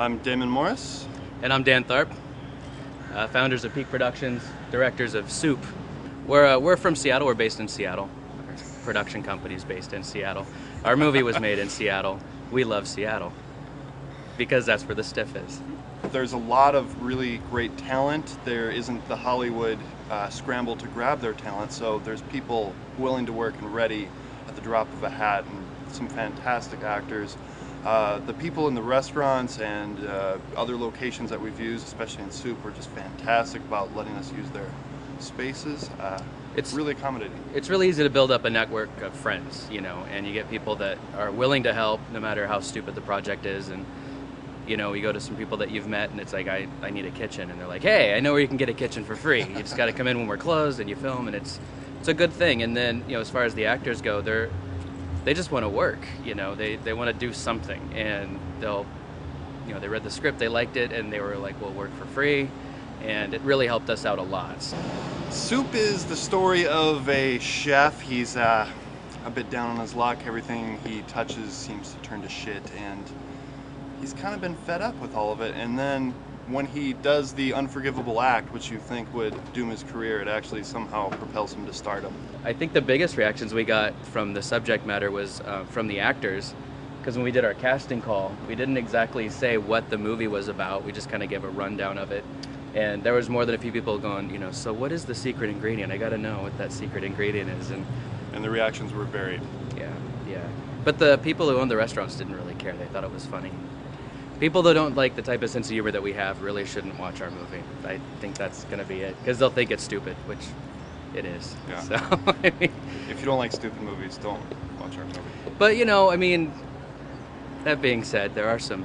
I'm Damon Morris. And I'm Dan Tharp, founders of Peak Productions, directors of Soup. We're from Seattle. We're based in Seattle. Our production company's based in Seattle. Our movie was made in Seattle. We love Seattle because that's where the stiff is. There's a lot of really great talent. There isn't the Hollywood scramble to grab their talent, so there's people willing to work and ready at the drop of a hat, and some fantastic actors. The people in the restaurants and other locations that we've used, especially in Soup, were just fantastic about letting us use their spaces. It's really accommodating. It's really easy to build up a network of friends, and you get people that are willing to help no matter how stupid the project is. And you go to some people that you've met and it's like, I need a kitchen, and they're like, hey, I know where you can get a kitchen for free. You just got to come in when we're closed and you film, and it's a good thing. And then as far as the actors go, they just want to work, they want to do something, and they read the script, they liked it, and they were like, we'll work for free, and it really helped us out a lot. Soup is the story of a chef. He's a bit down on his luck. Everything he touches seems to turn to shit, and he's kind of been fed up with all of it. And then when he does the unforgivable act, which you think would doom his career, it actually somehow propels him to stardom. I think the biggest reactions we got from the subject matter was from the actors, because when we did our casting call, we didn't exactly say what the movie was about. We just kind of gave a rundown of it. And there was more than a few people going, so what is the secret ingredient? I got to know what that secret ingredient is. And the reactions were varied. Yeah. But the people who owned the restaurants didn't really care. They thought it was funny. People that don't like the type of sense of humor that we have really shouldn't watch our movie. I think that's going to be it, because they'll think it's stupid, which it is. Yeah. So, if you don't like stupid movies, don't watch our movie. But, that being said, there are some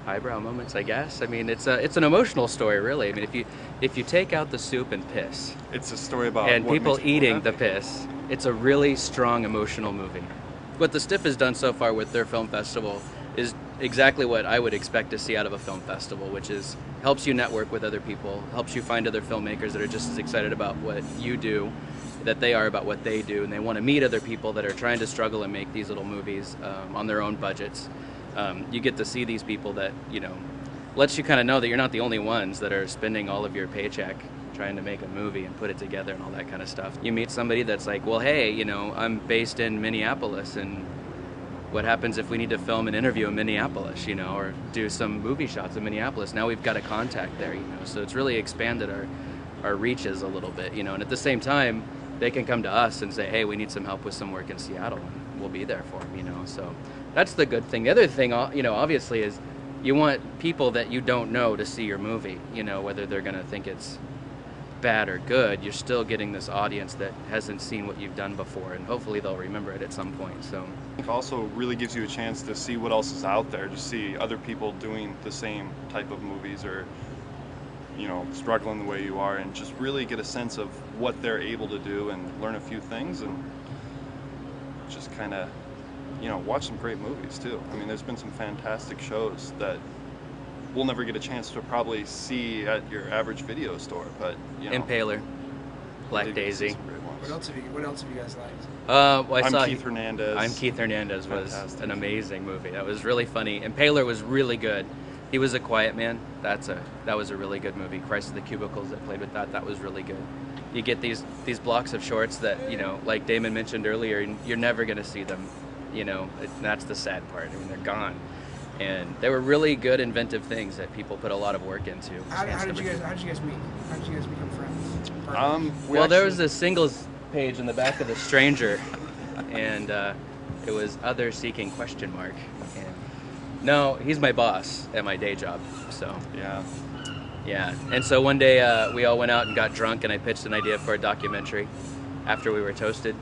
highbrow moments, I guess. It's an emotional story, really. If you take out the soup and piss, it's a story about and what people makes eating happy. the piss, it's a really strong emotional movie. What the Stiff has done so far with their film festival is exactly what I would expect to see out of a film festival, which is helps you network with other people, helps you find other filmmakers that are just as excited about what you do that they are about what they do, and they want to meet other people that are trying to struggle and make these little movies on their own budgets. You get to see these people that, lets you kind of know that you're not the only ones that are spending all of your paycheck trying to make a movie and put it together and all that kind of stuff. You meet somebody that's like, well, hey, I'm based in Minneapolis, and what happens if we need to film an interview in Minneapolis, or do some movie shots in Minneapolis? Now we've got a contact there, so it's really expanded our reaches a little bit, and at the same time, they can come to us and say, hey, we need some help with some work in Seattle, and we'll be there for them, so that's the good thing. The other thing, obviously, is you want people that you don't know to see your movie, whether they're going to think it's bad or good. You're still getting this audience that hasn't seen what you've done before, and hopefully they'll remember it at some point. So it also really gives you a chance to see what else is out there, to see other people doing the same type of movies, or struggling the way you are, and just really get a sense of what they're able to do and learn a few things, and just kind of watch some great movies too. There's been some fantastic shows that we'll never get a chance to probably see at your average video store, but Impaler, Black Daisy. What else have you guys liked? I'm Keith Hernandez. I'm Keith Hernandez was Fantastic. an amazing movie. That was really funny. Impaler was really good. He was a quiet man. That was a really good movie. Christ of the Cubicles that played with that was really good. You get these blocks of shorts that, like Damon mentioned earlier, you're never going to see them. That's the sad part. They're gone. And they were really good, inventive things that people put a lot of work into. How did you guys meet? How did you guys become friends? There was this singles page in the back of The Stranger, and it was other seeking ? And no, he's my boss at my day job. So yeah. And so one day we all went out and got drunk, and I pitched an idea for a documentary after we were toasted.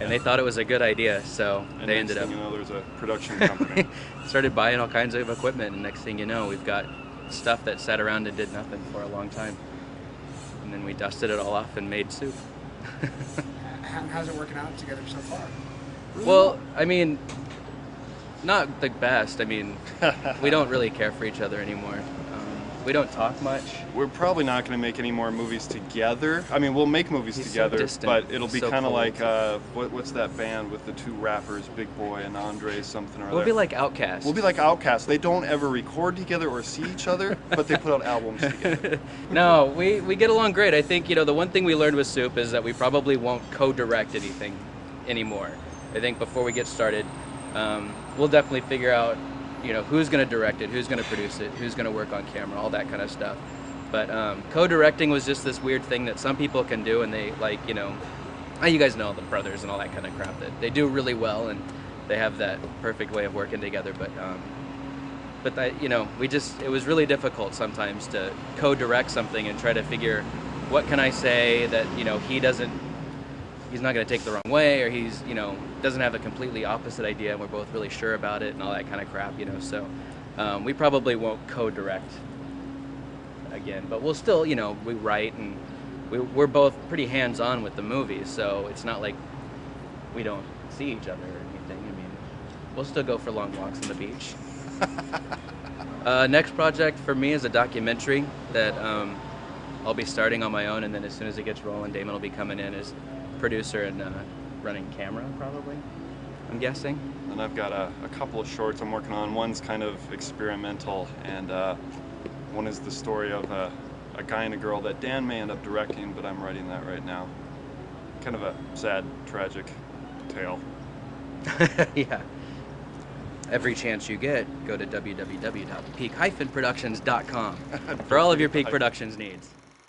And they thought it was a good idea, so they ended up. There's a production company. Started buying all kinds of equipment, and next thing you know, we've got stuff that sat around and did nothing for a long time. And then we dusted it all off and made Soup. How's it working out together so far? Well, not the best. We don't really care for each other anymore. We don't talk much. We're probably not going to make any more movies together. I mean, we'll make movies He's so together, distant, but it'll be so kind of cold. like what's that band with the two rappers, Big Boy and Andre something or other. We'll be like Outcasts. We'll be like Outcasts. They don't ever record together or see each other, but they put out albums together. No, we get along great. I think, the one thing we learned with Soup is that we probably won't co-direct anything anymore. I think before we get started, we'll definitely figure out, who's going to direct it, who's going to produce it, who's going to work on camera, all that kind of stuff. But co-directing was just this weird thing that some people can do, and they, like, you guys know the brothers and all that kind of crap, that they do really well, and they have that perfect way of working together. But it was really difficult sometimes to co-direct something and try to figure, what can I say that, he's not going to take the wrong way, or he's, doesn't have a completely opposite idea, and we're both really sure about it and all that kind of crap, so we probably won't co-direct again, but we'll still, we write, and we're both pretty hands-on with the movies, so it's not like we don't see each other or anything. I mean, we'll still go for long walks on the beach. Next project for me is a documentary that I'll be starting on my own, and then as soon as it gets rolling, Damon will be coming in as producer and running camera, probably, I'm guessing. And I've got a couple of shorts I'm working on. One's kind of experimental, and one is the story of a guy and a girl that Dan may end up directing, but I'm writing that right now. Kind of a sad, tragic tale. Yeah. Every chance you get, go to www.peak-productions.com for all of your Peak Productions needs.